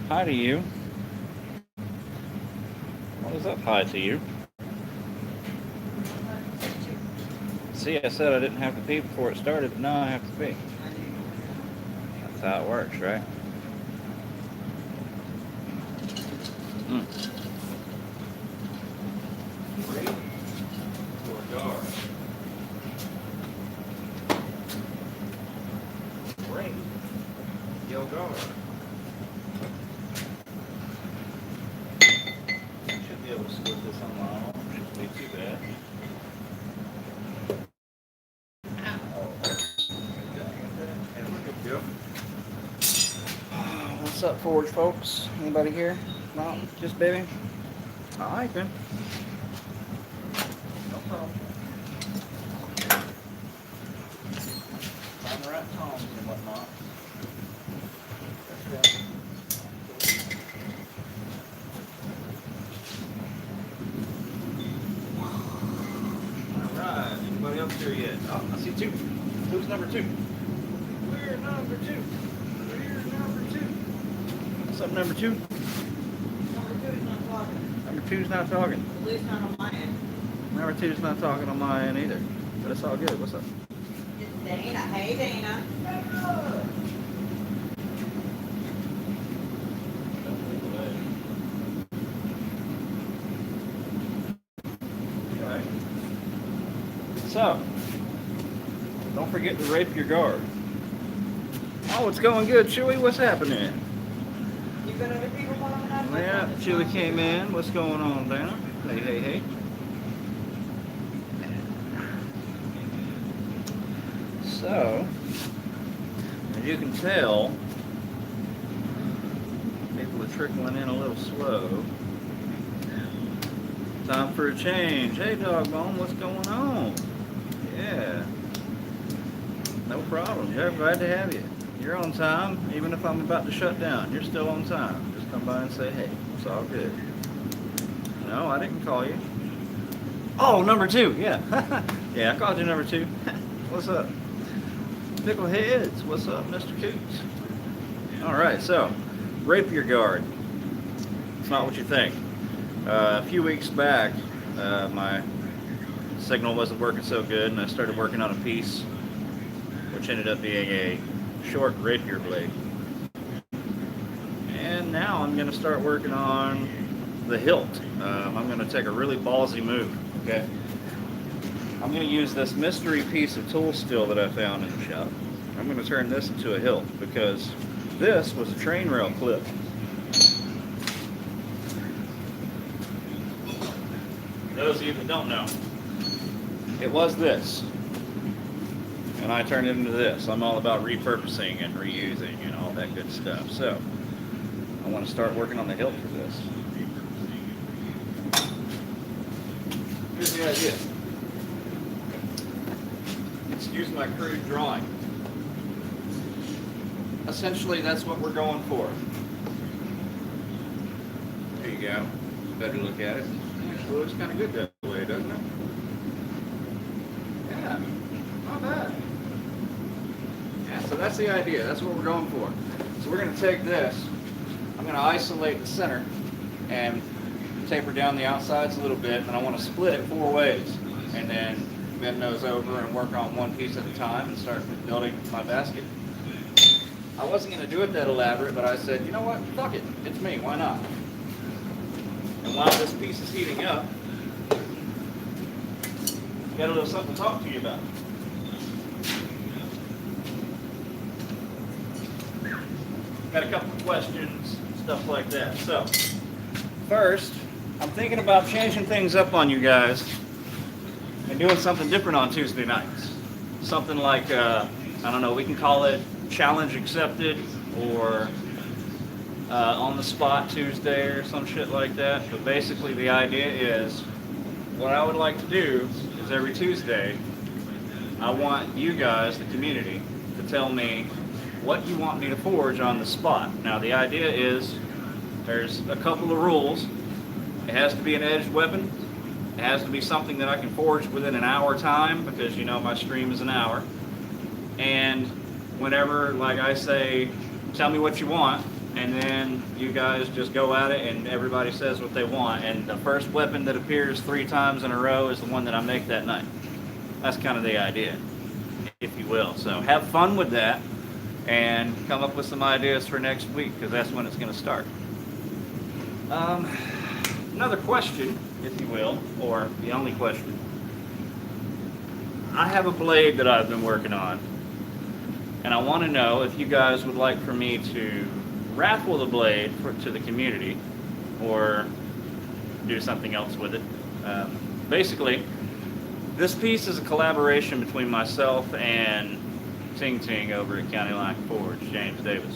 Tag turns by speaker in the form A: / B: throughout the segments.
A: Hi to you. What is up, hi to you? See, I said I didn't have to pee before it started, but now I have to pee. That's how it works, right? Mm. Great. Or guard. Great. Yo, guard. Should be able to split this on my own. Shouldn't be too bad. What's up, Forge folks? Anybody here? No, just baby. All right then. No problem. Find the right tones and whatnot. All right. Anybody else here yet? Oh, I see two. Who's number two? We're number two. We're number two. What's up, number two?
B: Number two is not talking.
A: Number two's not talking.
B: At least not on my end.
A: Number two's not talking on my end either. But it's all good. What's up?
B: It's Dana. Hey, Dana.
A: Okay. So, don't forget to rape your guard. Oh, it's going good, Chewy. What's happening?
B: You got other people following up?
A: Yeah, Chewy came in. What's going on, Dana? Hey, hey, hey. So, as you can tell, people are trickling in a little slow. Time for a change. Hey, Dogbone, what's going on? Yeah. No problem. Yeah, glad to have you. You're on time, even if I'm about to shut down. You're still on time. Just come by and say, hey, it's all good. No, I didn't call you. Oh, number two, yeah. Yeah, I called you number two. What's up? Pickleheads, what's up, Mr. Coots? All right, so, rape your guard. It's not what you think. A few weeks back, my signal wasn't working so good, and I started working on a piece which ended up being a short rapier blade. And now I'm going to start working on the hilt. I'm going to take a really ballsy move, okay? I'm going to use this mystery piece of tool steel that I found in the shop. I'm going to turn this into a hilt because this was a train rail clip. Those of you that don't know, it was this. And I turned it into this. I'm all about repurposing and reusing and all that good stuff. So, I want to start working on the hilt for this. Here's the idea. Excuse my crude drawing. Essentially, that's what we're going for. There you go. Better look at it. It looks kind of good that way, doesn't it? Yeah, not bad. Yeah, so that's the idea. That's what we're going for. So we're going to take this. I'm going to isolate the center and taper down the outsides a little bit, and I want to split it 4 ways. And then bend those over and work on one piece at a time and start building my basket. I wasn't going to do it that elaborate, but I said, you know what? Fuck it. It's me. Why not? And while this piece is heating up, I got a little something to talk to you about. Got a couple of questions, stuff like that. So, first, I'm thinking about changing things up on you guys and doing something different on Tuesday nights. Something like, I don't know, we can call it Challenge Accepted or On the Spot Tuesday or some shit like that. But basically the idea is, what I would like to do is every Tuesday, I want you guys, the community, to tell me what you want me to forge on the spot. Now the idea is, there's a couple of rules. It has to be an edged weapon. It has to be something that I can forge within an hour time, because you know my stream is an hour. And whenever, like I say, tell me what you want, and then you guys just go at it and everybody says what they want, and the first weapon that appears 3 times in a row is the one that I make that night. That's kind of the idea, if you will. So have fun with that and come up with some ideas for next week, because that's when it's going to start. Another question, if you will, or the only question. I have a blade that I've been working on, and I want to know if you guys would like for me to raffle the blade to the community or do something else with it. Basically, this piece is a collaboration between myself and Ting Ting over at County Line Forge, James Davis.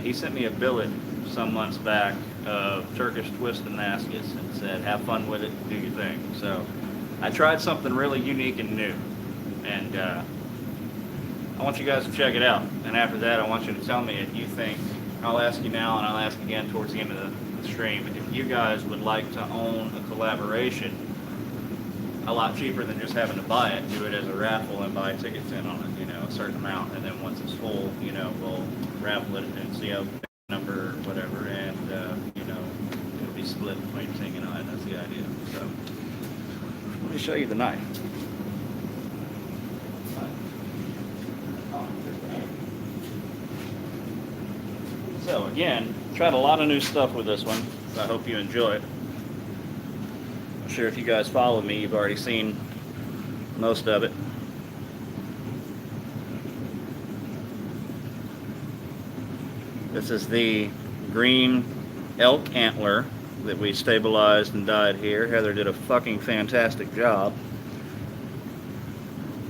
A: He sent me a billet some months back of Turkish twist Damascus and said, have fun with it, do your thing. So I tried something really unique and new, and I want you guys to check it out. And after that, I want you to tell me if you think, I'll ask you now and I'll ask again towards the end of the stream, if you guys would like to own a collaboration a lot cheaper than just having to buy it, do it as a raffle and buy tickets in on it, a certain amount, and then once it's full, we'll raffle it and see how number or whatever, and it'll be split between Ting and I. That's the idea. So let me show you the knife. So again, tried a lot of new stuff with this one. I hope you enjoy it. I'm sure if you guys follow me, you've already seen most of it. This is the green elk antler that we stabilized and dyed here. Heather did a fucking fantastic job.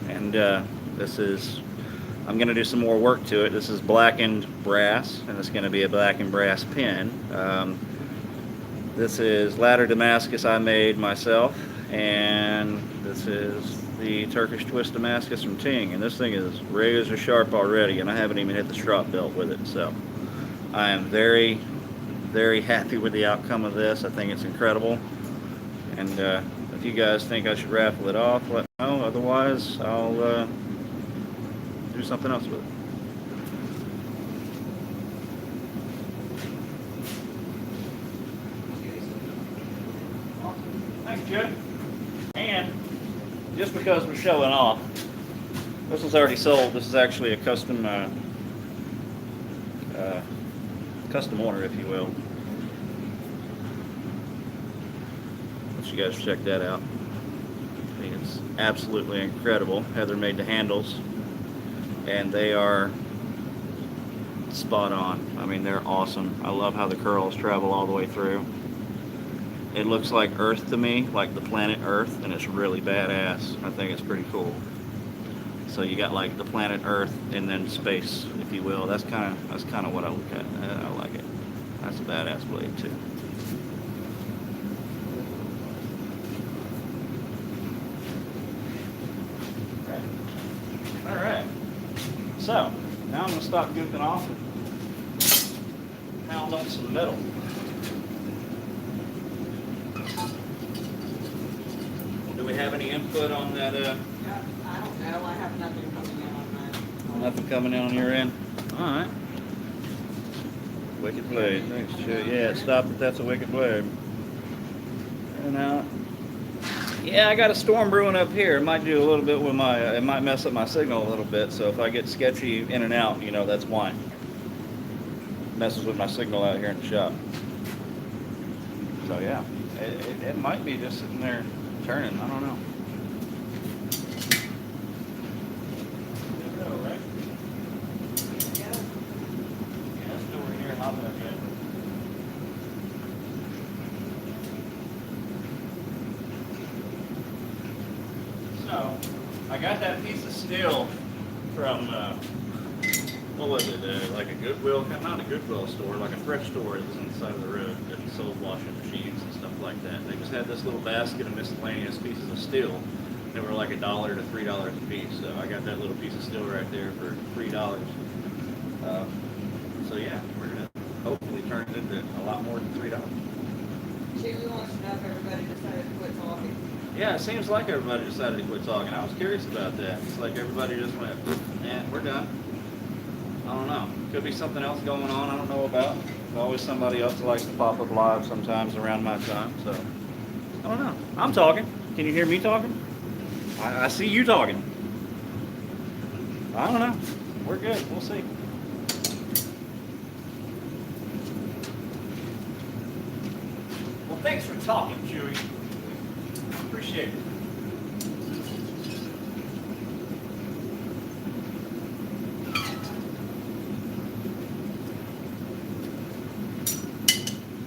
A: And this is, I'm going to do some more work to it. This is blackened brass, and it's going to be a blackened brass pin. This is ladder Damascus I made myself, and this is the Turkish twist Damascus from Ting. And this thing is razor sharp already, and I haven't even hit the strop belt with it. So I am very, very happy with the outcome of this. I think it's incredible. And if you guys think I should raffle it off, let me know. Otherwise, I'll do something else with it. Thanks, Jed. And just because we're showing off, this is already sold. This is actually a custom custom order, if you will. Let you guys check that out. I think it's absolutely incredible. Heather made the handles, and they are spot on. I mean, they're awesome. I love how the curls travel all the way through. It looks like Earth to me, like the planet Earth, and it's really badass. I think it's pretty cool. So you got like the planet Earth and then space, if you will. That's kind of what I look at. I like it. That's a badass blade too. All right. So now I'm gonna stop goofing off and pound on some metal. Do we have any input on that?
B: I don't know. I have nothing coming in on mine.
A: Nothing coming in on your end? All right. Wicked blade. Thanks, Chet. Yeah, stop it. That's a wicked blade. And now, yeah, I got a storm brewing up here. It might do a little bit with it might mess up my signal a little bit. So if I get sketchy in and out, that's why. Messes with my signal out here in the shop. So yeah, it might be just sitting there turning. I don't know. So, I got that piece of steel from, what was it, like a Goodwill, not a Goodwill store, like a thrift store that was on the side of the road that sold washing machines and stuff like that. They just had this little basket of miscellaneous pieces of steel. They were like $1 to $3 a piece. So I got that little piece of steel right there for $3. So yeah, we're gonna hopefully turn it into a lot more than $3.
B: Julie wants to know if everybody decided to quit talking.
A: Yeah, it seems like everybody decided to quit talking. I was curious about that. It's like everybody just went, we're done. I don't know. Could be something else going on I don't know about. There's always somebody else that likes to pop up live sometimes around my time, so I don't know. I'm talking. Can you hear me talking? I see you talking. I don't know. We're good. We'll see. Well, thanks for talking, Chewy. Appreciate it.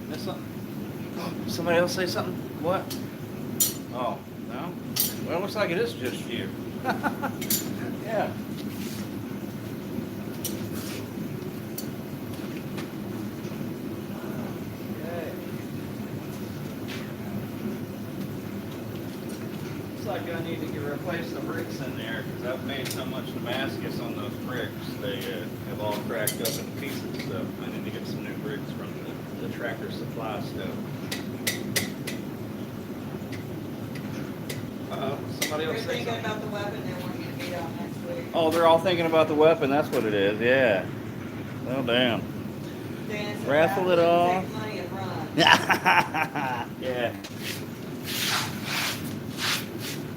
A: Miss something? Somebody else say something? What? Oh, no? Well, it looks like it is just you. Yeah. Okay. Looks like I need to replace the bricks in there because I've made so much Damascus on those bricks. They have all cracked up in pieces, so I need to get some new bricks from the Tractor Supply stuff. Somebody
B: We're
A: else say
B: thinking
A: something?
B: about the weapon and we're gonna meet on next week.
A: Oh, they're all thinking about the weapon. That's what it is. Yeah. Well, damn.
B: Dan said,
A: Raffle it
B: "Take
A: off.
B: money and run."
A: Yeah.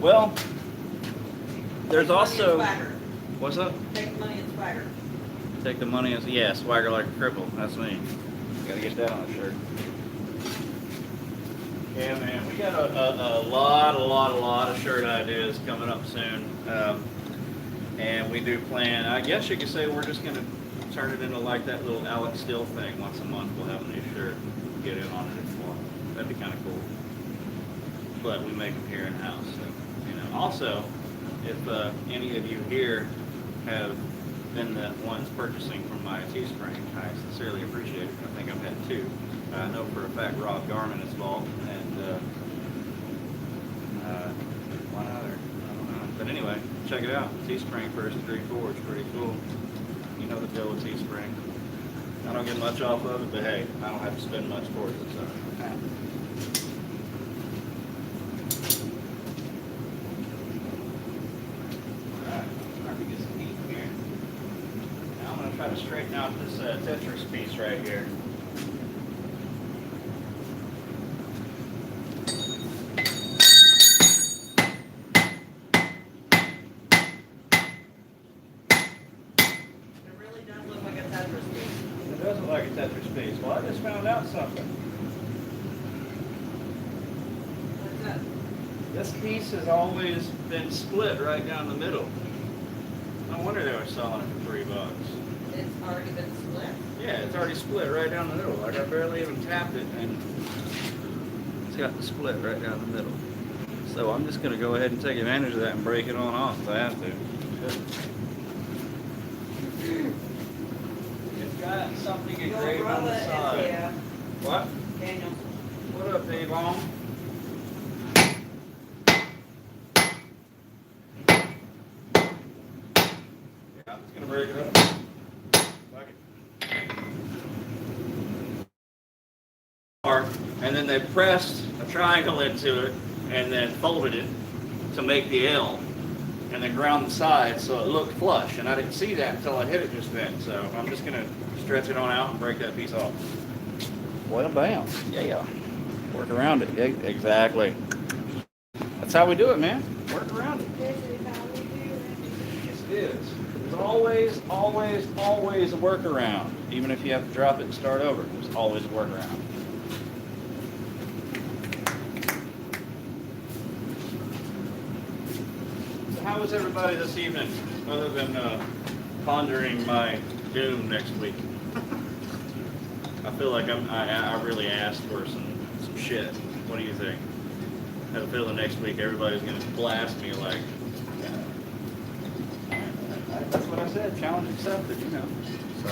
A: Well, there's
B: Take money
A: also.
B: and swagger.
A: What's up?
B: Take money and swagger.
A: Take the money and yeah, swagger like a cripple. That's me. Gotta get that on a shirt. Yeah, man, we got a lot of shirt ideas coming up soon, and we do plan. I guess you could say we're just gonna turn it into like that little Alex Still thing. Once a month, we'll have a new shirt. Get in on it if you want. That'd be kind of cool. But we make them here in house. So, you know. Also, if any of you here have been the ones purchasing from my Teespring, I sincerely appreciate it. I think I've had two. I know for a fact Rob Garman is involved, and one other, I don't know. But anyway, check it out. Teespring First Degree Forge, pretty cool. You know the deal with Teespring. I don't get much off of it, but hey, I don't have to spend much for it, so. Alright, time to get some heat here. Now I'm going to try to straighten out this Tetris piece right here. It doesn't look like a Tetris piece. Well, I just found out something.
B: What's that?
A: This piece has always been split right down the middle. No wonder they were selling it for $3.
B: It's already been split?
A: Yeah, it's already split right down the middle. Like I barely even tapped it, and it's got the split right down the middle. So I'm just going to go ahead and take advantage of that and break it on off if I have to. It's got something engraved on the side.
B: Yeah.
A: What?
B: Daniel.
A: What up, Dave Long? Yeah, I'm just gonna break it up. Fuck it. And then they pressed a triangle into it and then folded it to make the L and then ground the sides so it looked flush. And I didn't see that until I hit it just then. So I'm just gonna stretch it on out and break that piece off. Well, bam. Yeah. Work around it. Yeah, exactly. That's how we do it, man. Work around it.
B: This is how we do it.
A: Yes, it is. There's always a workaround. Even if you have to drop it and start over, there's always a workaround. So how was everybody this evening, other than pondering my doom next week? I feel like I really asked for some shit. What do you think? I have a feeling next week everybody's going to blast me like, that's what I said, challenge accepted, you know. So,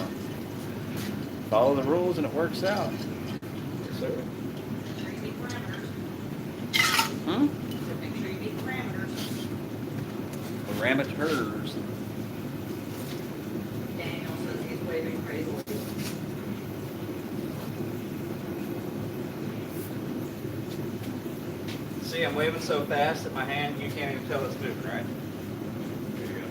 A: follow the rules and it works out. Yes, sir.
B: Make sure you meet parameters.
A: Hmm?
B: So make sure you meet parameters.
A: Parameters.
B: Daniel says he's waving crazily.
A: See, I'm waving so fast that my hand, you can't even tell it's moving, right? There you go.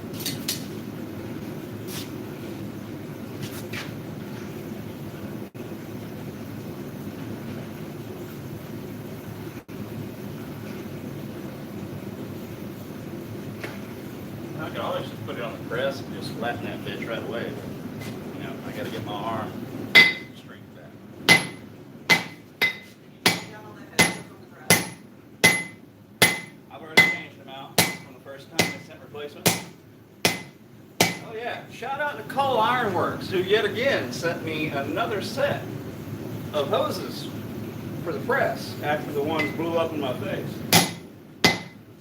A: I could always just put it on the press and just flatten that bitch right away. But, you know, I got to get my arm straight back.
B: Down on the head from the grass.
A: I've already changed them out from the first time they sent replacements. Oh yeah, shout out to Cole Ironworks, who yet again sent me another set of hoses for the press after the ones blew up in my face.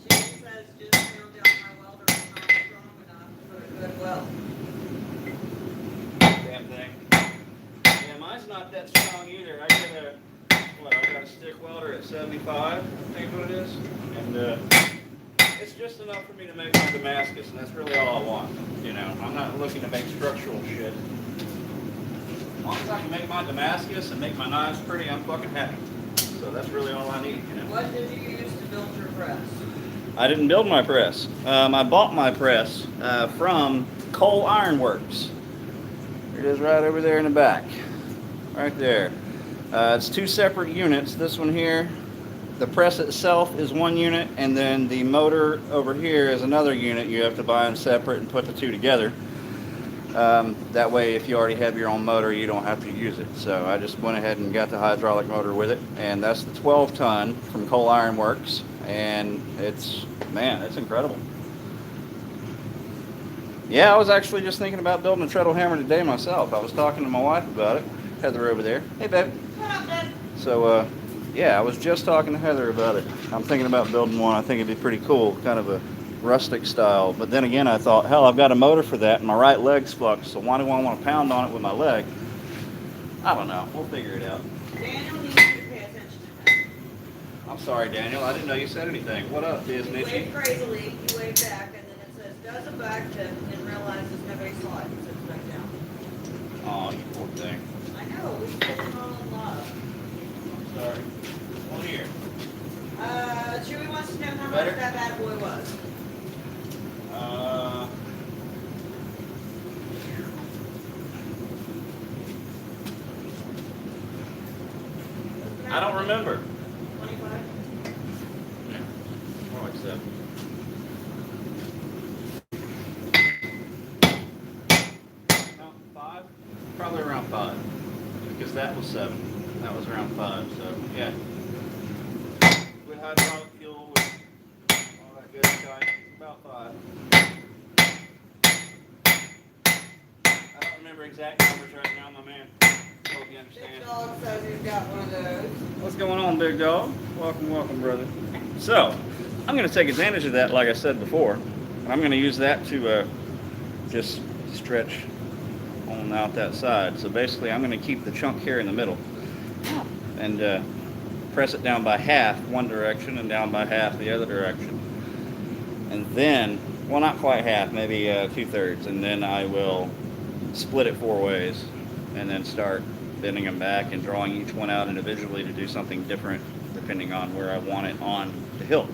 B: She says just nail down my welder is not strong enough for a good weld.
A: Damn thing. Yeah, mine's not that strong either. I got a stick welder at 75, I think what it is. And it's just enough for me to make my Damascus, and that's really all I want. You know, I'm not looking to make structural shit. As long as I can make my Damascus and make my knives pretty, I'm fucking happy. So that's really all I need, you know.
B: What did you use to build your press?
A: I didn't build my press. I bought my press from Cole Ironworks. It is right over there in the back. Right there. It's two separate units. This one here, the press itself is one unit, and then the motor over here is another unit. You have to buy them separate and put the two together. That way, if you already have your own motor, you don't have to use it. So I just went ahead and got the hydraulic motor with it, and that's the 12-ton from Cole Ironworks, and it's incredible. Yeah, I was actually just thinking about building a treadle hammer today myself. I was talking to my wife about it. Heather over there. Hey, babe.
B: What up, Dad?
A: So, yeah, I was just talking to Heather about it. I'm thinking about building one. I think it'd be pretty cool, kind of a rustic style. But then again, I thought, hell, I've got a motor for that, and my right leg's fucked, so why do I want to pound on it with my leg? I don't know. We'll figure it out.
B: Daniel needs to pay attention to him.
A: I'm sorry, Daniel. I didn't know you said anything. What up,
B: You
A: Disney?
B: wave crazily, you wave back, and then it says, does a back tip, and realizes nobody saw it, and sits back down.
A: Oh, you poor thing.
B: I know, we put him all in love.
A: I'm sorry. One here.
B: Chewy wants to know how much
A: Better?
B: that bad boy was.
A: I don't remember.
B: 25?
A: Yeah, more like 7. No, 5? Probably around 5. Because that was 7. That was around 5, so yeah. With hydraulic fuel, with all that good stuff, about 5. I don't remember exact numbers right now, my man. Hope you understand.
B: Big dog says he's got one of those.
A: What's going on, big dog? Welcome, welcome, brother. So, I'm going to take advantage of that, like I said before. And I'm going to use that to just stretch on out that side. So basically, I'm going to keep the chunk here in the middle and press it down by half one direction and down by half the other direction. And then, well, not quite half, maybe 2/3. And then I will split it 4 ways and then start bending them back and drawing each one out individually to do something different depending on where I want it on the hilt.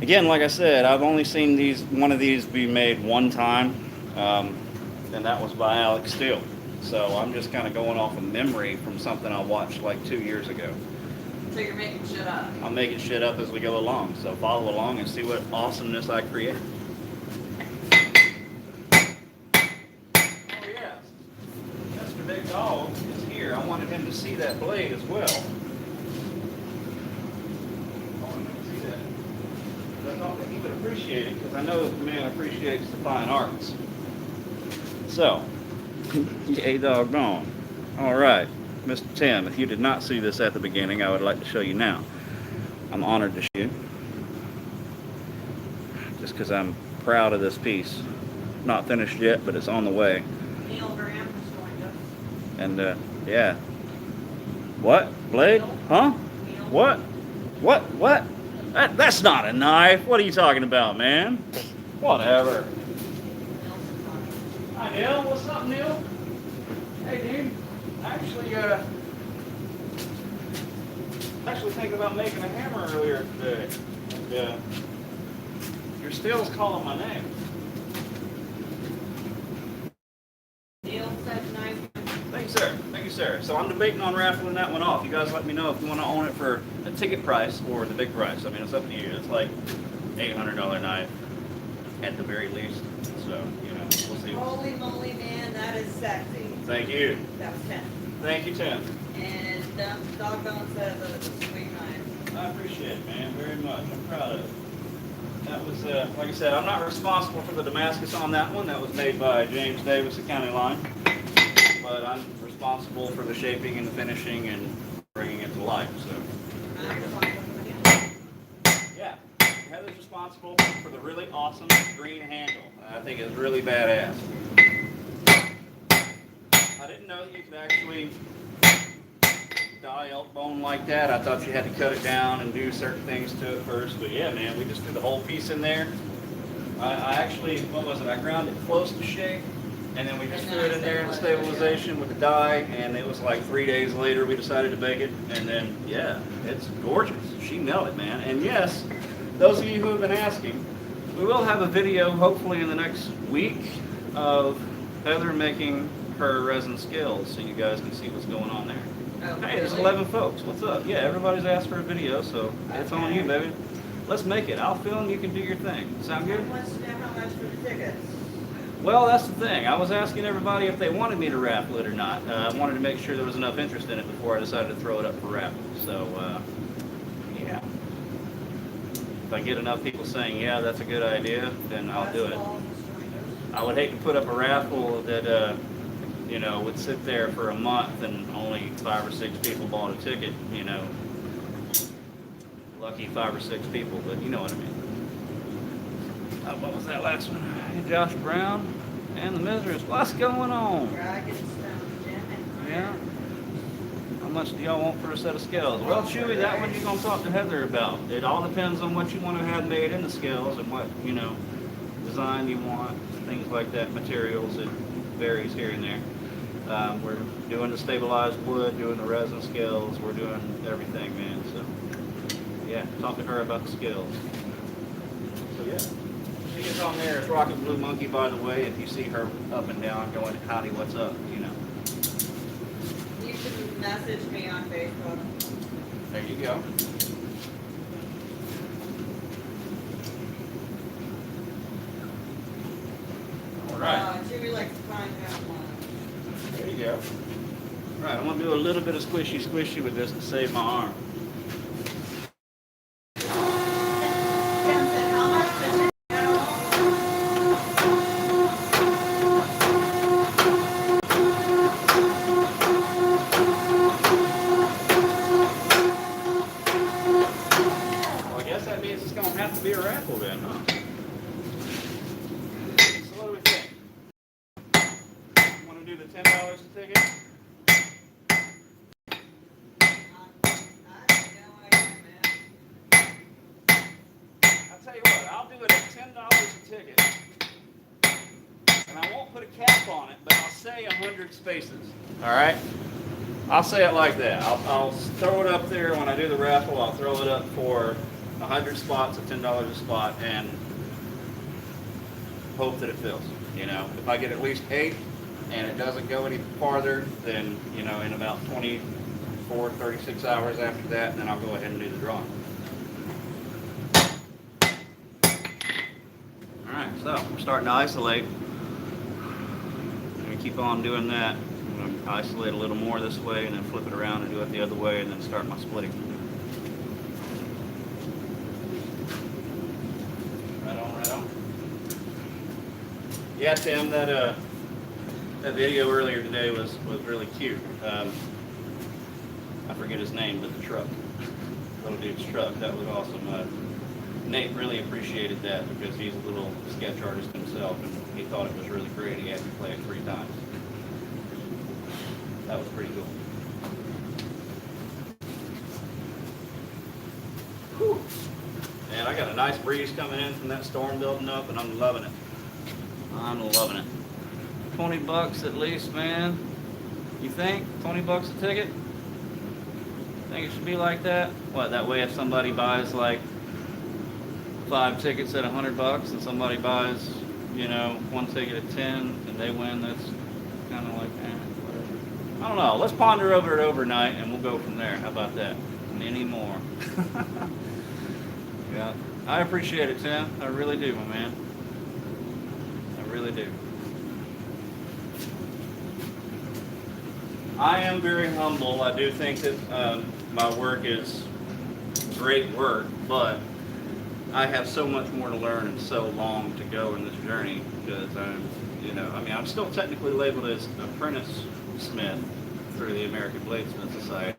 A: Again, like I said, I've only seen one of these be made one time, and that was by Alex Steele. So I'm just kind of going off of memory from something I watched like 2 years ago.
B: So you're making shit up.
A: I'm making shit up as we go along, so follow along and see what awesomeness I create. Oh yeah, Mr. Big Dog is here. I wanted him to see that blade as well. I wanted him to see that. I thought that he would appreciate it, because I know the man appreciates the fine arts. So, yay doggone. All right, Mr. Tim, if you did not see this at the beginning, I would like to show you now. I'm honored to show you, just because I'm proud of this piece. Not finished yet, but it's on the way.
B: Neil Graham has joined us.
A: And, yeah. What? Blade? Huh?
B: Neil.
A: What? What? That's not a knife. What are you talking about, man? Whatever. Hi, Neil. What's up, Neil? Hey, dude. Actually thinking about making a hammer earlier today. And, your steel's calling my name.
B: Neil said nice.
A: Thank you, sir. Thank you, sir. So I'm debating on raffling that one off. You guys let me know if you want to own it for a ticket price or the big price. I mean, it's up to you. It's like $800 knife. at the very least. So, you know, we'll see.
B: Holy moly, man, that is sexy.
A: Thank you.
B: That was 10.
A: Thank you, Tim.
B: And Dog Bone said that it was a sweet knife.
A: I appreciate it, man, very much. I'm proud of it. That was, like I said, I'm not responsible for the Damascus on that one. That was made by James Davis at County Line. But I'm responsible for the shaping and the finishing and bringing it to life. So, yeah, Heather's responsible for the really awesome green handle. I think it's really badass. I didn't know that you could actually dye elk bone like that. I thought you had to cut it down and do certain things to it first. But yeah, man, we just threw the whole piece in there. I actually, what was it? I ground it close to shape. And then we just threw it in there in stabilization with the dye, and it was like 3 days later we decided to bake it. And then, yeah, it's gorgeous. She melted, man. And yes, those of you who have been asking, we will have a video hopefully in the next week of Heather making her resin skills, so you guys can see what's going on there.
B: Oh,
A: Hey, there's
B: really?
A: 11 folks. What's up? Yeah, everybody's asked for a video, so it's on you, baby. Let's make it. I'll film. You can do your thing. Sound good?
B: How much for the tickets?
A: Well, that's the thing. I was asking everybody if they wanted me to raffle it or not. I wanted to make sure there was enough interest in it before I decided to throw it up for raffle. So, yeah. If I get enough people saying, yeah, that's a good idea, then I'll do it. I would hate to put up a raffle that, you know, would sit there for a month and only 5 or 6 people bought a ticket, you know. Lucky 5 or 6 people, but you know what I mean. What was that last one? Hey, Josh Brown and the Miseries. What's going on? Yeah. How much do y'all want for a set of scales? Well, Chewy, that one you're going to talk to Heather about. It all depends on what you want to have made in the scales and what, you know, design you want, things like that, materials. It varies here and there. We're doing the stabilized wood, doing the resin scales. We're doing everything, man. So, yeah, talk to her about the scales. So, yeah. She is on there. It's Rocket Blue Monkey, by the way, if you see her up and down going, howdy, what's up, you know.
B: You can message me on Facebook.
A: There you go. All right.
B: Chewy likes to find out one.
A: There you go. All right, I'm going to do a little bit of squishy with this to save my arm. Be a raffle then, huh? So what do we think? Want to do the $10 a ticket? I'll tell you what, I'll do it at $10 a ticket. And I won't put a cap on it, but I'll say 100 spaces. Alright? I'll say it like that. I'll throw it up there when I do the raffle. I'll throw it up for 100 spots at $10 a spot and hope that it fills. You know, if I get at least 8 and it doesn't go any farther, then, you know, in about 24, 36 hours after that, then I'll go ahead and do the drawing. Alright, so we're starting to isolate. I'm going to keep on doing that. I'm going to isolate a little more this way and then flip it around and do it the other way and then start my splitting. Yeah, Tim, that video earlier today was really cute. I forget his name, but the truck, little dude's truck, that was awesome. Nate really appreciated that because he's a little sketch artist himself, and he thought it was really great. He had to play it 3 times. That was pretty cool. Whew. And I got a nice breeze coming in from that storm building up, and I'm loving it. I'm loving it. 20 bucks at least, man. You think? 20 bucks a ticket? Think it should be like that? What, that way if somebody buys like 5 tickets at 100 bucks and somebody buys, you know, 1 ticket at 10 and they win, that's kind of like, whatever. I don't know. Let's ponder over it overnight and we'll go from there. How about that? Many more. Yeah. I appreciate it, Tim. I really do, my man. really do. I am very humble. I do think that my work is great work, but I have so much more to learn and so long to go in this journey because I'm still technically labeled as apprentice smith through the American Bladesmith Society,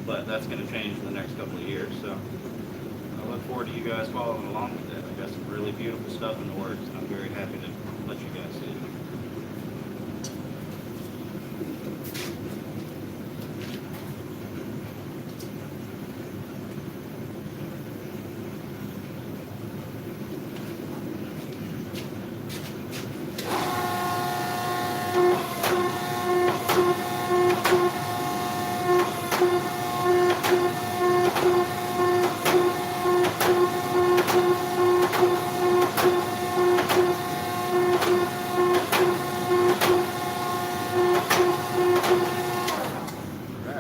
A: but that's going to change in the next couple of years. So I look forward to you guys following along with that. I got some really beautiful stuff in the works, and I'm very happy to let you guys see it.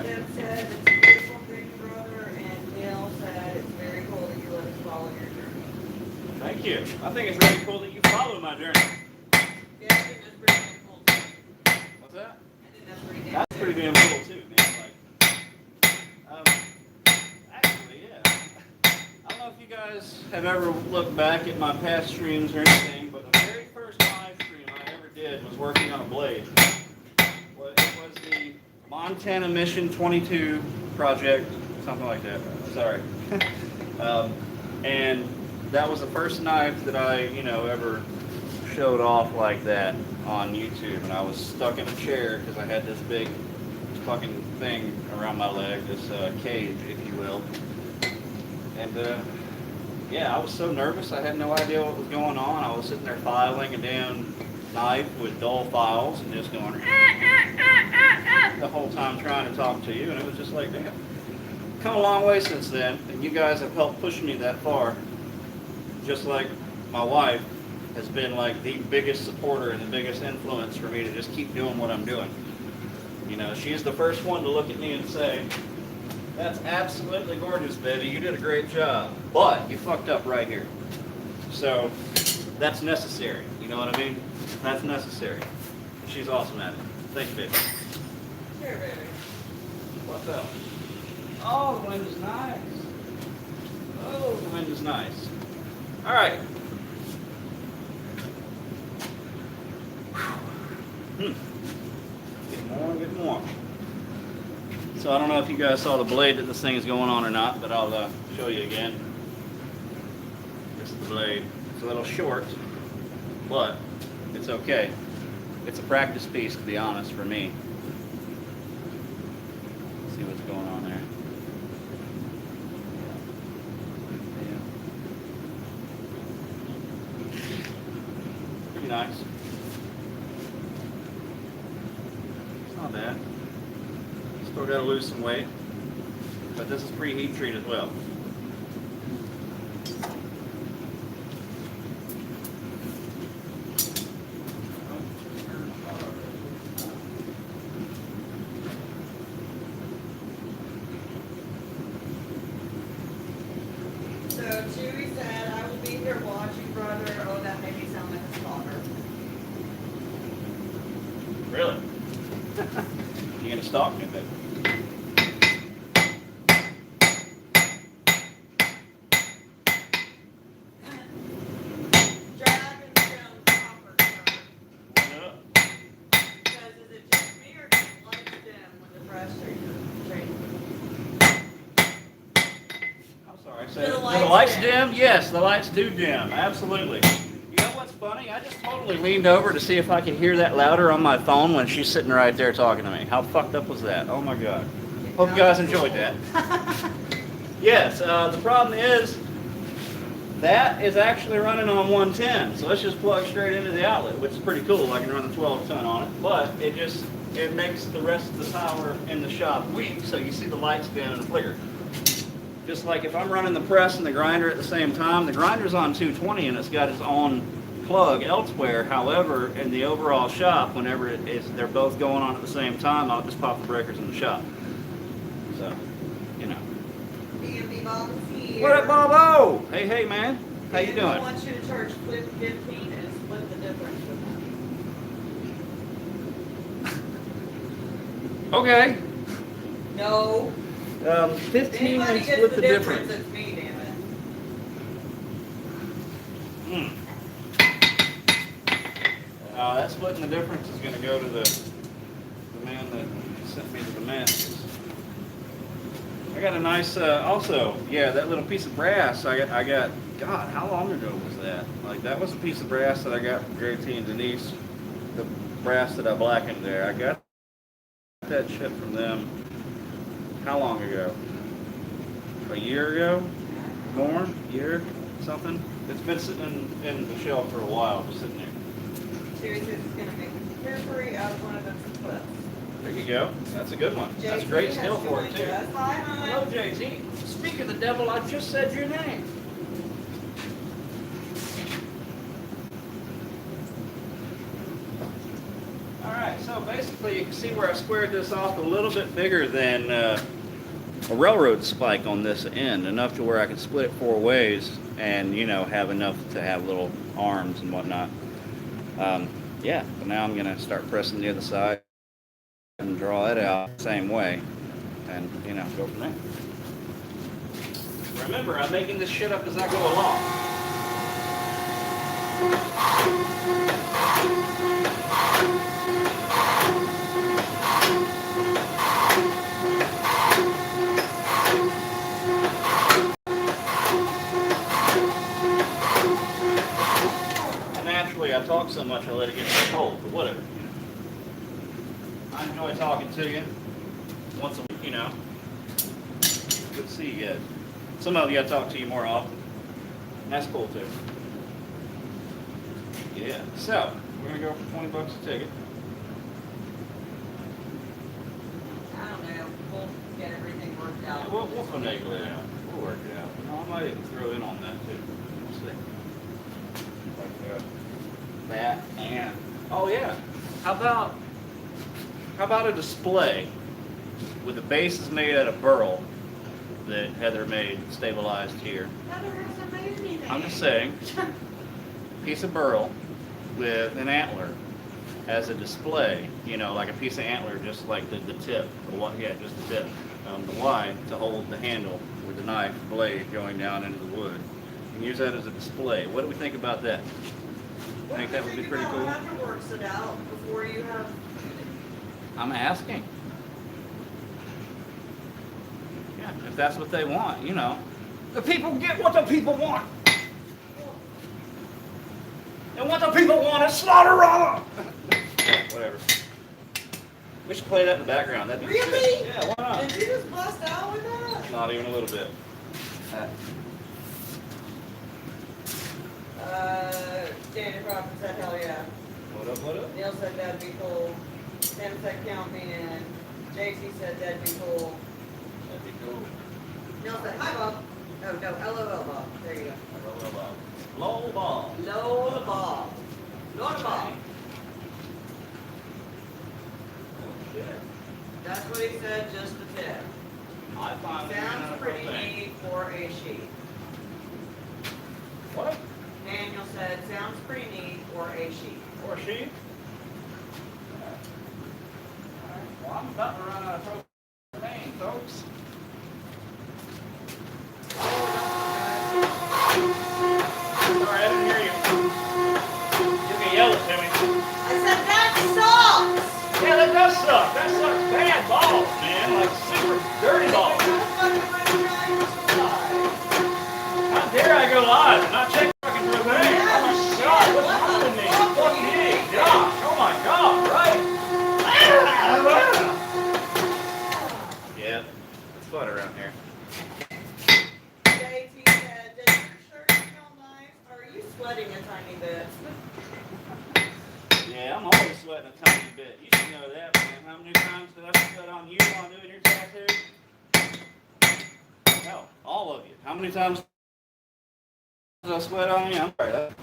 B: Deb said it's a beautiful thing, brother, and Neil said it's very cool that you let us follow your journey.
A: Thank you. I think it's really cool that you follow my journey.
B: Yeah, I think that's pretty damn cool too.
A: What's that?
B: I think that's pretty damn
A: That's pretty damn cool too, man. Actually, yeah. I don't know if you guys have ever looked back at my past streams or anything, but the very first live stream I ever did was working on a blade. Well, it was the Montana Mission 22 project, something like that. Sorry. And that was the first knife that I, ever showed off like that on YouTube. And I was stuck in a chair because I had this big fucking thing around my leg, this cage, if you will. And yeah, I was so nervous. I had no idea what was going on. I was sitting there filing a damn knife with dull files and just going the whole time trying to talk to you. And it was just like, damn. Come a long way since then, and you guys have helped push me that far. Just like my wife has been like the biggest supporter and the biggest influence for me to just keep doing what I'm doing. She's the first one to look at me and say, "That's absolutely gorgeous, baby. You did a great job, but you fucked up right here." So that's necessary. You know what I mean? That's necessary. She's awesome at it. Thanks, baby.
B: Sure, baby.
A: What's up? Oh, the wind is nice. Oh, the wind is nice. All right. Get more, get more. So I don't know if you guys saw the blade that this thing is going on or not, but I'll show you again. This is the blade. It's a little short, but it's okay. It's a practice piece, to be honest, for me. Let's see what's going on there. Pretty nice. It's not bad. Still got to lose some weight, but this is pre-heat treat as well.
B: So Chewy said, I will be here watching, brother. Oh, that made me sound like a stalker.
A: Really? You gonna stalk me, baby?
B: Dragonstone copper, sir.
A: What up?
B: Because is it just me or does it light dim when the press changes?
A: I'm sorry.
B: Do the
A: Do the lights dim? Yes, the lights do dim. Absolutely. You know what's funny? I just totally leaned over to see if I could hear that louder on my phone when she's sitting right there talking to me. How fucked up was that? Oh my god. Hope you guys enjoyed that. Yes, the problem is that is actually running on 110, so let's just plug straight into the outlet, which is pretty cool. I can run the 12 ton on it, but it makes the rest of the power in the shop weak, so you see the lights dim and flicker. Just like if I'm running the press and the grinder at the same time, the grinder's on 220 and it's got its own plug elsewhere. However, in the overall shop, whenever they're both going on at the same time, I'll just pop the breakers in the shop. So,
B: B&B Bob is here.
A: What up, Bobo? Hey, man. How you doing?
B: I want you to charge Cliff 15 and split the difference with them.
A: Okay.
B: No.
A: 15
B: Anybody
A: and
B: gets
A: split
B: the
A: the
B: difference,
A: difference.
B: it's me, damn it.
A: That splitting the difference is going to go to the man that sent me to the mess. I got a nice, also, yeah, that little piece of brass I got, God, how long ago was that? Like, that was a piece of brass that I got from JT and Denise, the brass that I blackened there. I got that shit from them, how long ago? A year ago? More? Year? Something? It's been sitting in the shelf for a while, just sitting there.
B: Seriously, it's gonna make a periphery out of one of those clips.
A: There you go. That's a good one. That's a great skill for it, too.
B: Hi, honey.
A: Hello, JT. Speak of the devil, I just said your name. All right, so basically you can see where I squared this off a little bit bigger than a railroad spike on this end, enough to where I can split it 4 ways and, you know, have enough to have little arms and whatnot. Yeah, but now I'm going to start pressing the other side and draw it out the same way and, you know, go from there. Remember, I'm making this shit up as I go along. Naturally, I talk so much I let it get so cold, but whatever. I enjoy talking to you once a week, you know. Good to see you guys. Some of you I talk to you more often. And that's cool too. Yeah. So, we're gonna go for 20 bucks a ticket.
B: I don't know. We'll get everything worked out.
A: Yeah, we'll finagle it out. We'll work it out. I might even throw in on that too. We'll see. Like that and oh yeah. How about a display with the bases made out of burl that Heather made stabilized here?
B: Heather hasn't made anything.
A: I'm just saying, piece of burl with an antler as a display, you know, like a piece of antler, just like the tip, just the tip, the line to hold the handle with the knife blade going down into the wood. And use that as a display. What do we think about that? Think that would be pretty cool?
B: Heather works it out before you have.
A: I'm asking. Yeah, if that's what they want, you know. The people get what the people want. And what the people want is Slaughterama! Whatever. We should play that in the background. That'd be
B: Really?
A: Good. Yeah, why not?
B: Did you just bust out with that?
A: Not even a little bit.
B: Danny Crawford said hell yeah.
A: What up, what up?
B: Neil said that'd be cool. Tim said count me in. JC said that'd be cool.
A: That'd be cool.
B: Neil said hi Bob. Oh no, LOL Bob. There you go.
A: Low ball.
B: Lola Bob. Lola Bob.
A: Oh, shit.
B: That's what he said, just the tip.
A: I find
B: Sounds pretty neat for a sheet.
A: What?
B: Daniel said, sounds pretty neat for a sheet.
A: Or she? Alright. Well, I'm about to run out of propane, folks. Sorry, I didn't hear you. You can yell it to me.
B: I said, that sucks!
A: Yeah, that does suck. That sucks bad balls, man. Like super dirty balls. How dare I go live and not check fucking propane? Oh my god, what's wrong with me? Fucking hey, gosh, oh my god, right? Yeah, it's fun around here.
B: JT said, does your shirt smell nice? Or are you sweating a tiny bit?
A: Yeah, I'm always sweating a tiny bit. You should know that, man. How many times did I sweat on you while doing your tattoo? Hell, all of you. How many times did I sweat on you? I'm sorry.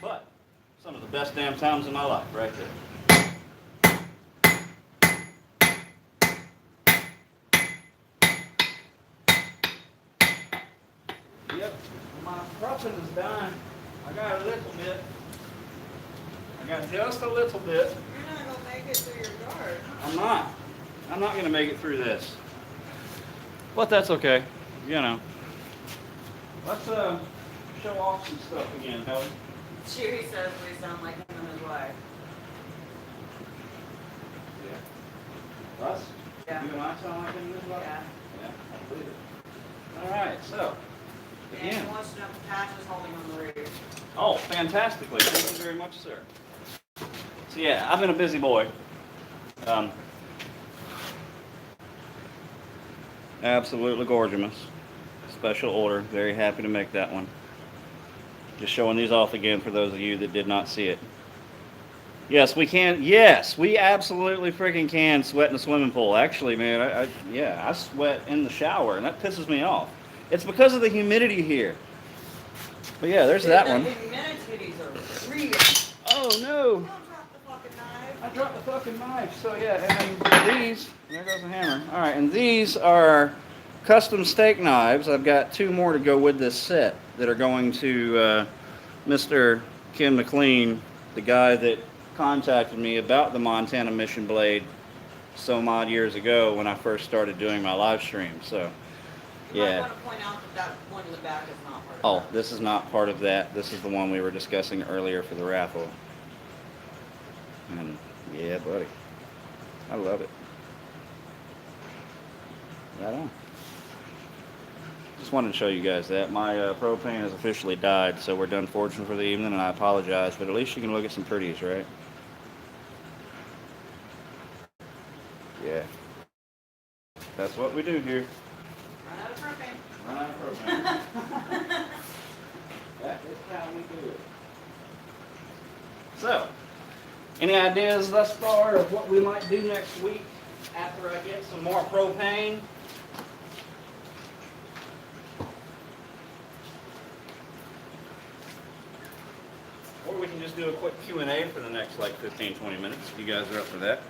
A: But some of the best damn times in my life, right there. Yep. Johnson is done. I got a little bit. I got just a little bit.
B: You're not gonna make it through your yard.
A: I'm not. I'm not gonna make it through this. But that's okay. You know. Let's show off some stuff again, Helen.
B: Chewy says we sound like him and his wife.
A: Yeah. Us?
B: Yeah.
A: You and I sound like in this life?
B: Yeah.
A: Yeah, I believe it. All right, so.
B: And
A: Again.
B: he wants to know if Patch is holding on the radio.
A: Oh, fantastically. Thank you very much, sir. So yeah, I've been a busy boy. Absolutely gorgeous. Special order. Very happy to make that one. Just showing these off again for those of you that did not see it. Yes, we can. Yes, we absolutely freaking can sweat in a swimming pool. Actually, man, I sweat in the shower, and that pisses me off. It's because of the humidity here. But yeah, there's that one.
B: The humidities are real.
A: Oh no!
B: Don't drop the fucking knife.
A: I dropped the fucking knife. So yeah, and then these. There goes the hammer. All right, and these are custom steak knives. I've got 2 more to go with this set that are going to Mr. Ken McLean, the guy that contacted me about the Montana Mission Blade some odd years ago when I first started doing my live stream. So
B: You might
A: yeah.
B: want to point out that one in the back is not part of
A: Oh,
B: that.
A: this is not part of that. This is the one we were discussing earlier for the raffle. And yeah, buddy, I love it. Right on. Just wanted to show you guys that. My propane has officially died, so we're done foraging for the evening, and I apologize, but at least you can look at some pretties, right? Yeah. That's what we do here.
B: Run out of propane.
A: Run out of propane. That is how we do it. So, any ideas thus far of what we might do next week after I get some more propane? Or we can just do a quick Q&A for the next like 15-20 minutes if you guys are up for that.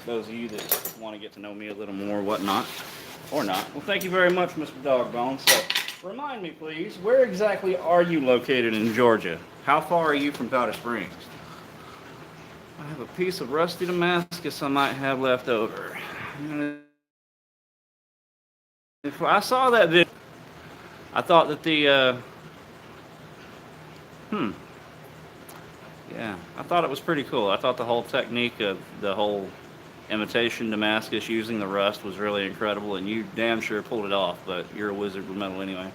A: Those of you that want to get to know me a little more, whatnot, or not. Well, thank you very much, Mr. Dogbone. So, remind me, please, where exactly are you located in Georgia? How far are you from Powder Springs? I have a piece of rusty Damascus I might have left over. If I saw that video, I thought that the, yeah, I thought it was pretty cool. I thought the whole technique of the whole imitation Damascus using the rust was really incredible, and you damn sure pulled it off, but you're a wizard with metal anyway.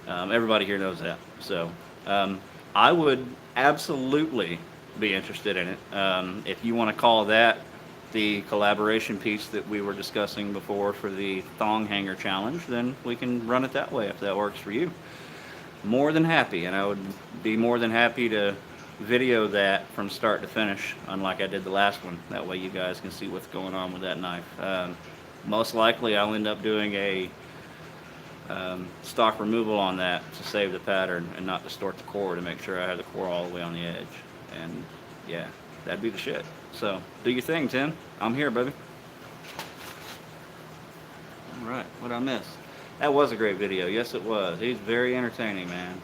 A: Everybody here knows that. So I would absolutely be interested in it. If you want to call that the collaboration piece that we were discussing before for the thong hanger challenge, then we can run it that way if that works for you. More than happy, and I would be more than happy to video that from start to finish, unlike I did the last one. That way you guys can see what's going on with that knife. Most likely I'll end up doing a stock removal on that to save the pattern and not distort the core, to make sure I have the core all the way on the edge. And yeah, that'd be the shit. So do your thing, Tim. I'm here, baby. All right, what'd I miss? That was a great video. Yes, it was. He's very entertaining, man.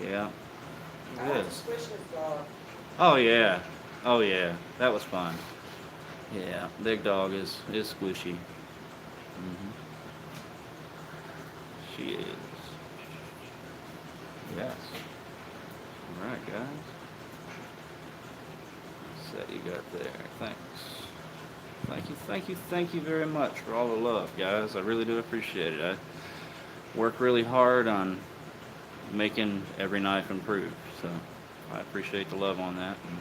A: Yeah.
B: I
A: It
B: want to
A: is.
B: squish his dog.
A: Oh yeah. Oh yeah. That was fun. Yeah, big dog is squishy. She is. Yes. All right, guys. Set you got there. Thanks. Thank you very much for all the love, guys. I really do appreciate it. I work really hard on making every knife improve, so I appreciate the love on that. And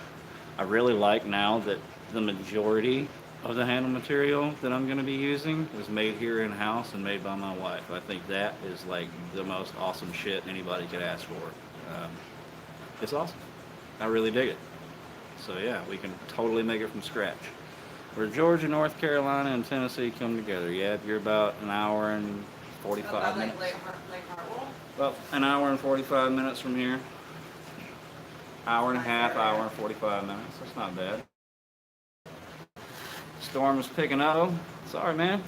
A: I really like now that the majority of the handle material that I'm going to be using is made here in-house and made by my wife. I think that is like the most awesome shit anybody could ask for. It's awesome. I really dig it. So yeah, we can totally make it from scratch. Where Georgia, North Carolina, and Tennessee come together. Yeah, you're about an hour and 45
B: About
A: minutes.
B: Lake Hartwell?
A: Well, an hour and 45 minutes from here. Hour and a half, hour and 45 minutes. That's not bad. Storm is picking up. Sorry, man.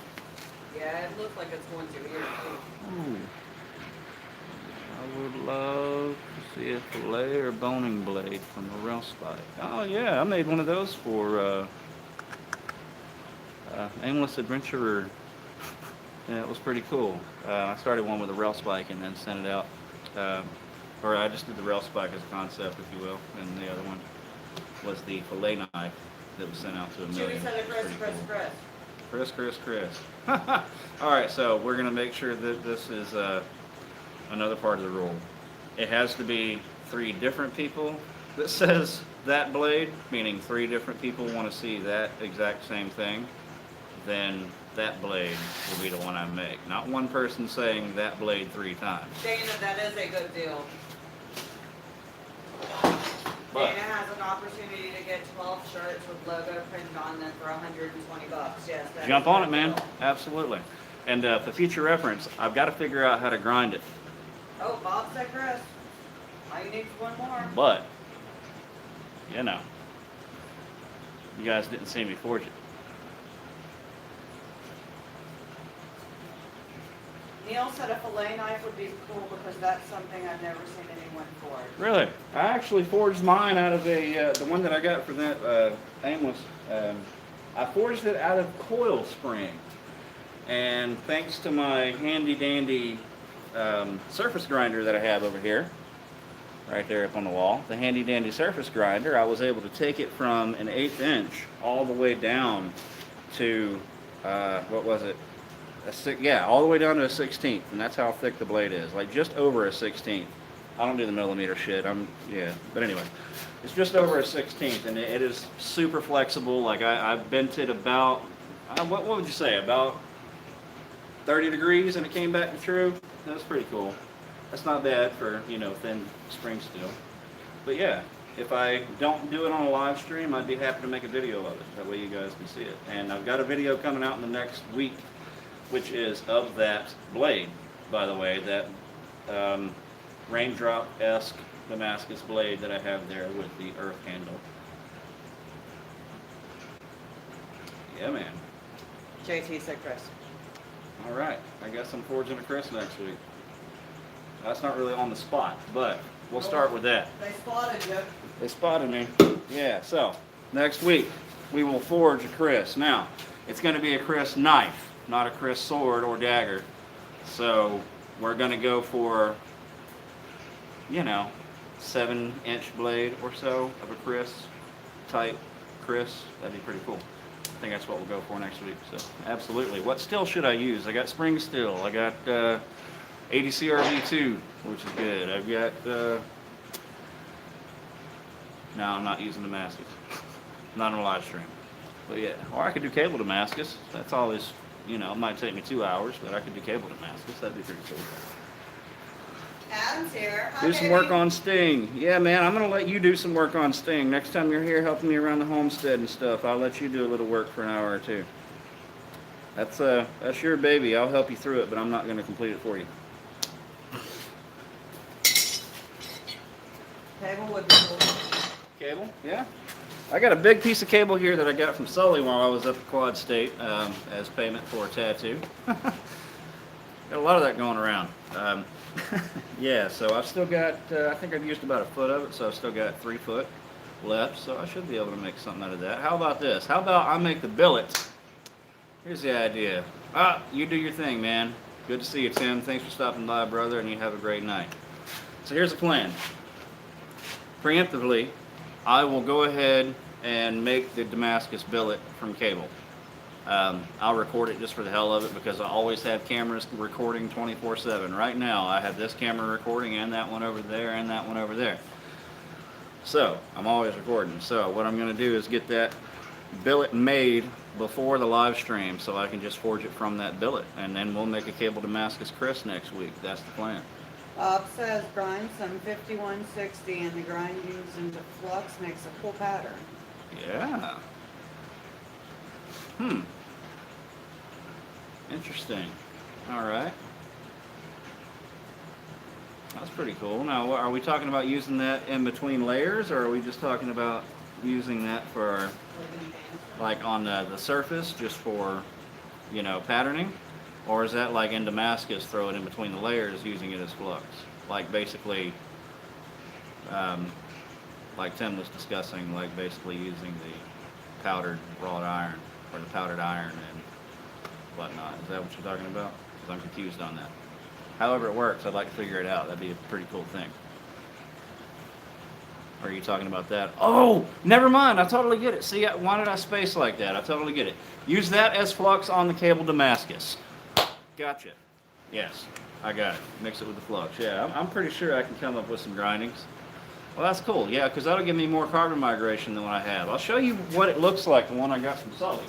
B: Yeah, it looks like it's going to here too.
A: Ooh. I would love to see a fillet or boning blade from a rail spike. Oh yeah, I made one of those for Aimless Adventurer. Yeah, it was pretty cool. I started one with a rail spike and then sent it out. Um, or I just did the rail spike as a concept, if you will, and the other one was the fillet knife that was sent out to a million.
B: Chewy said it, Chris,
A: Pretty
B: Chris,
A: cool.
B: Chris.
A: Chris. All right, so we're gonna make sure that this is another part of the rule. It has to be 3 different people that says that blade, meaning 3 different people want to see that exact same thing. Then that blade will be the one I make. Not one person saying that blade 3 times.
B: Dana, that is a good deal.
A: But
B: Dana has an opportunity to get 12 shirts with logo printed on them for $120. Yes, that
A: jump
B: is a
A: on
B: good
A: it, man.
B: deal.
A: Absolutely. And for future reference, I've got to figure out how to grind it.
B: Oh, Bob said Chris. All you need is one more.
A: But, you know, you guys didn't see me forge it.
B: Neil said a fillet knife would be cool because that's something I've never seen anyone forge.
A: Really? I actually forged mine out of the one that I got for that Aimless. I forged it out of coil spring. And thanks to my handy dandy surface grinder that I have over here, right there up on the wall, the handy dandy surface grinder, I was able to take it from an 1/8 inch all the way down to, what was it? All the way down to a 16th, and that's how thick the blade is, like just over a 16th. I don't do the millimeter shit, but anyway, it's just over a 16th, and it is super flexible. Like I bent it about, what would you say, about 30 degrees, and it came back to true. That was pretty cool. That's not bad for, thin spring steel. But yeah, if I don't do it on a live stream, I'd be happy to make a video of it. That way you guys can see it. And I've got a video coming out in the next week, which is of that blade, by the way, that raindrop-esque Damascus blade that I have there with the earth handle. Yeah, man.
B: JT said Chris.
A: All right, I guess I'm forging a Chris next week. That's not really on the spot, but we'll start with that.
B: They spotted you.
A: They spotted me. Yeah, so next week we will forge a Chris. Now, it's going to be a Chris knife, not a Chris sword or dagger. So we're going to go for, 7-inch blade or so of a Chris type Chris. That'd be pretty cool. I think that's what we'll go for next week. So absolutely. What steel should I use? I got spring steel. I got 80 CRV2, which is good. I've got no, I'm not using Damascus. Not on a live stream. But yeah, or I could do cable Damascus. That's always, it might take me 2 hours, but I could do cable Damascus. That'd be pretty cool.
B: Adam's here. Hi,
A: Do some
B: baby.
A: work on Sting. Yeah, man, I'm going to let you do some work on Sting. Next time you're here helping me around the homestead and stuff, I'll let you do a little work for an hour or two. That's your baby. I'll help you through it, but I'm not going to complete it for you.
B: Cable would be cool.
A: Cable? Yeah. I got a big piece of cable here that I got from Sully while I was up at Quad State as payment for a tattoo. Got a lot of that going around. Yeah, so I've still got, I think I've used about 1 foot of it, so I've still got 3 foot left, so I should be able to make something out of that. How about this? How about I make the billet? Here's the idea. You do your thing, man. Good to see you, Tim. Thanks for stopping by, brother, and you have a great night. So here's the plan. Preemptively, I will go ahead and make the Damascus billet from cable. I'll record it just for the hell of it because I always have cameras recording 24/7. Right now, I have this camera recording and that one over there and that one over there. So, I'm always recording. So, what I'm going to do is get that billet made before the live stream so I can just forge it from that billet. And then we'll make a cable Damascus Chris next week. That's the plan.
B: Bob says grind some 5160 and the grindings into flux makes a cool pattern.
A: Yeah. Interesting. All right. That's pretty cool. Now, are we talking about using that in between layers, or are we just talking about using that for, like, on the surface, just for, patterning? Or is that like in Damascus, throw it in between the layers, using it as flux? like basically, like Tim was discussing, like basically using the powdered wrought iron or the powdered iron and whatnot. Is that what you're talking about? Because I'm confused on that. However it works, I'd like to figure it out. That'd be a pretty cool thing. Or are you talking about that? Oh, never mind. I totally get it. See, why did I space like that? I totally get it. Use that as flux on the cable Damascus. Gotcha. Yes, I got it. Mix it with the flux. Yeah, I'm pretty sure I can come up with some grindings. Well, that's cool. Yeah, because that'll give me more carbon migration than what I have. I'll show you what it looks like, the one I got from Sully.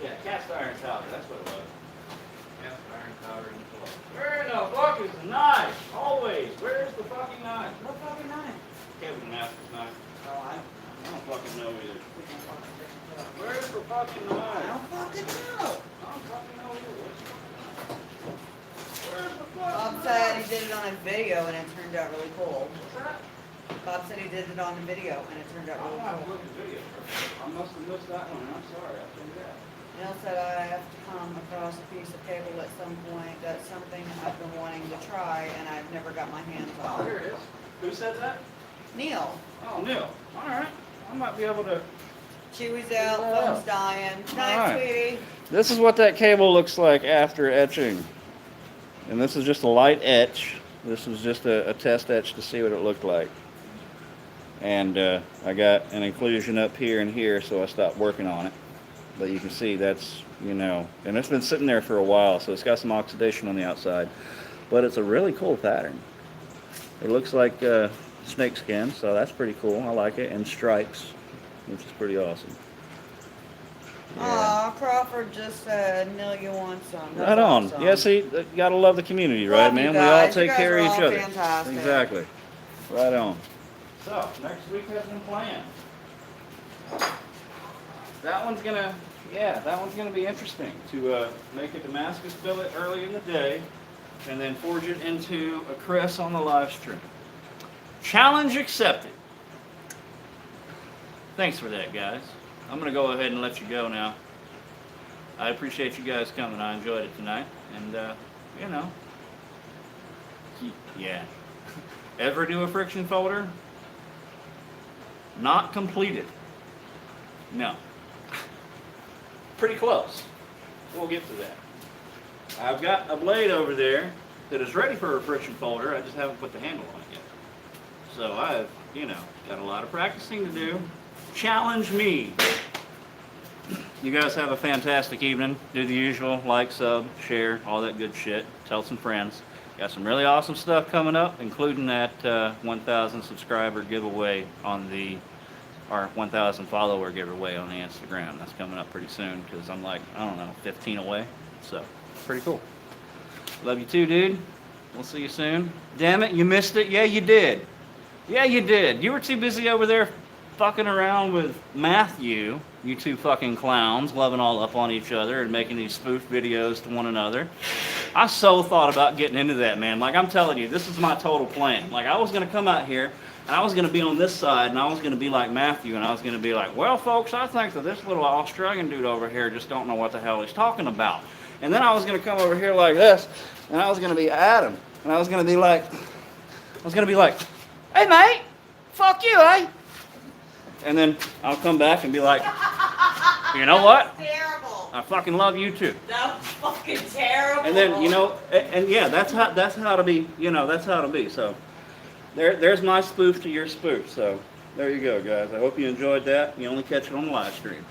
A: Yeah, cast iron powder, that's what it was. Cast iron powder in the flux. Where the fuck is the knife? Always. Where's the fucking knife?
B: What fucking knife?
A: Kevin Masters knife.
B: Oh, I
A: I don't fucking know either. Where's the fucking knife?
B: don't fucking know.
A: I don't fucking know either. Where's the fucking
B: Bob
A: knife?
B: said he did it on a video and it turned out really cool.
A: What's that?
B: Bob said he did it on a video and it turned out
A: I'm
B: really
A: not
B: cool.
A: looking at video. I must have missed that one. I'm sorry. I'll tell you that.
B: Neil said I have to come across a piece of cable at some point. That's something I've been wanting to try and I've never got my hands
A: Oh,
B: on.
A: here it is. Who said that?
B: Neil,
A: Oh, Neil. All right. I might be able to.
B: Chewy's out, phone's dying. Night,
A: Alright.
B: sweetie.
A: This is what that cable looks like after etching. And this is just a light etch. This was just a test etch to see what it looked like. And I got an inclusion up here and here, so I stopped working on it. But you can see that's, you know, and it's been sitting there for a while, so it's got some oxidation on the outside. But it's a really cool pattern. It looks like snake skin, so that's pretty cool. I like it. And stripes, which is pretty awesome. Yeah.
B: Aw, Crawford just said, Neil, you want some. That's
A: Right on.
B: awesome.
A: Yeah, see, you gotta love the community, right,
B: Love you
A: man? We all
B: guys. You
A: take
B: guys
A: care of
B: are
A: each
B: all
A: other.
B: fantastic.
A: Exactly. Right on. So, next week has been planned. That one's gonna be interesting to make a Damascus billet early in the day and then forge it into a Chris on the live stream. Challenge accepted. Thanks for that, guys. I'm gonna go ahead and let you go now. I appreciate you guys coming. I enjoyed it tonight. And, you know, yeah. Ever do a friction folder? Not completed. No. Pretty close. We'll get to that. I've got a blade over there that is ready for a friction folder. I just haven't put the handle on it yet. So I've, you know, got a lot of practicing to do. Challenge me. You guys have a fantastic evening. Do the usual, like, sub, share, all that good shit. Tell some friends. Got some really awesome stuff coming up, including that 1,000 subscriber giveaway on the, or 1,000 follower giveaway on the Instagram. That's coming up pretty soon because I'm like, I don't know, 15 away. So, pretty cool. Love you too, dude. We'll see you soon. Damn it, you missed it? Yeah, you did. Yeah, you did. You were too busy over there fucking around with Matthew, you two fucking clowns, loving all up on each other and making these spoof videos to one another. I so thought about getting into that, man. Like, I'm telling you, this is my total plan. Like, I was going to come out here, and I was going to be on this side, and I was going to be like Matthew, and I was going to be like, well, folks, I think that this little Australian dude over here just don't know what the hell he's talking about. And then I was going to come over here like this, and I was going to be Adam, and I was going to be like, hey, mate, fuck you, eh? And then I'll come back and be like, you know what?
B: Terrible.
A: I fucking love you too.
B: That was fucking terrible.
A: And then, you know, and yeah, that's how to be, you know, that's how to be. So there's my spoof to your spoof. So there you go, guys. I hope you enjoyed that. You only catch it on the live stream.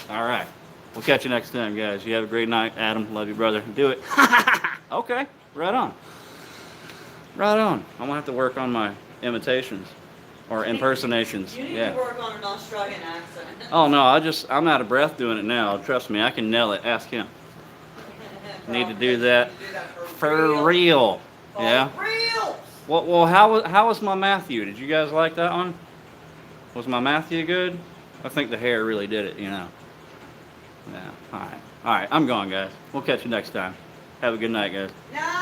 A: All right. We'll catch you next time, guys. You have a great night. Adam, love you, brother. Do it. Okay. Right on. Right on. I'm going to have to work on my imitations. Or impersonations.
B: You need
A: Yeah.
B: to work on an Australian accent.
A: Oh no, I'm out of breath doing it now. Trust me, I can nail it. Ask him. Need to do that for real. Yeah.
B: For real.
A: Well, how was my Matthew? Did you guys like that one? Was my Matthew good? I think the hair really did it, you know. Yeah. All right. I'm gone, guys. We'll catch you next time. Have a good night, guys.
B: Night.